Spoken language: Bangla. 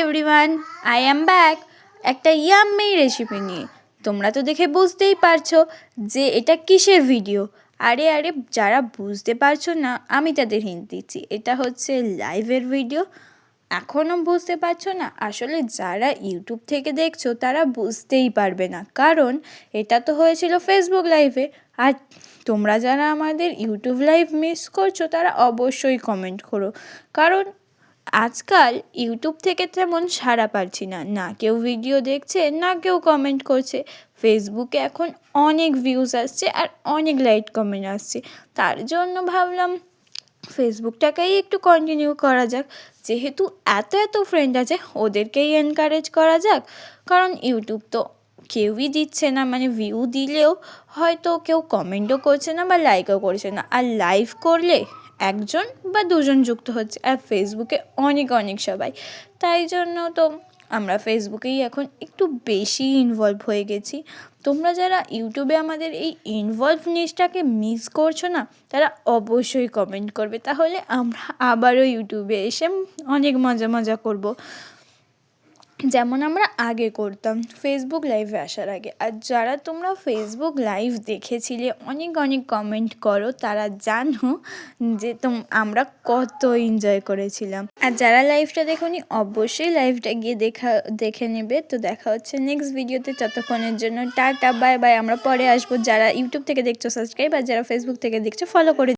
এভরিওয়ান, আই অ্যাম ব্যাক একটা ইয়াম্মি রেসিপি নিয়ে। তোমরা তো দেখে বুঝতেই পারছো যে এটা কিসের ভিডিও। আরে যারা বুঝতে পারছো না আমি তাদের হিন্ট দিচ্ছি, এটা হচ্ছে লাইভের ভিডিও। এখনও বুঝতে পারছো না? আসলে যারা ইউটিউব থেকে দেখছো তারা বুঝতেই পারবে না, কারণ এটা তো হয়েছিল ফেসবুক লাইভে। আর তোমরা যারা আমাদের ইউটিউব লাইভ মিস করছো তারা অবশ্যই কমেন্ট করো, কারণ আজকাল ইউটিউব থেকে তেমন সাড়া পাচ্ছি না, না কেউ ভিডিও দেখছে না কেউ কমেন্ট করছে। ফেসবুকে এখন অনেক ভিউজ আসছে আর অনেক লাইক কমেন্ট আসছে, তার জন্য ভাবলাম ফেসবুকটাকেই একটু কন্টিনিউ করা যাক। যেহেতু এত ফ্রেন্ড আছে ওদেরকেই এনকারেজ করা যাক, কারণ ইউটিউব তো কেউই দিচ্ছে না, মানে ভিউ দিলেও হয়তো কেউ কমেন্টও করছে না বা লাইকও করছে না। আর লাইভ করলে একজন বা দুজন যুক্ত হচ্ছে, আর ফেসবুকে অনেক সবাই। তাই জন্য তো আমরা ফেসবুকেই এখন একটু বেশি ইনভলভ হয়ে গেছি। তোমরা যারা ইউটিউবে আমাদের এই ইনভলভনেসটাকে মিস করছো না তারা অবশ্যই কমেন্ট করবে, তাহলে আমরা আবারও ইউটিউবে এসে অনেক মজা করব, যেমন আমরা আগে করতাম ফেসবুক লাইভে আসার আগে। আর যারা তোমরা ফেসবুক লাইভ দেখেছিলে অনেক কমেন্ট করো, তারা জানো যে আমরা কত এনজয় করেছিলাম। আর যারা লাইভটা দেখোনি অবশ্যই লাইভটা গিয়ে দেখে নেবে। তো দেখা হচ্ছে নেক্সট ভিডিওতে, ততক্ষণের জন্য টাটা বাই বাই। আমরা পরে আসবো। যারা ইউটিউব থেকে দেখছো সাবস্ক্রাইব, আর যারা ফেসবুক থেকে দেখছো ফলো করে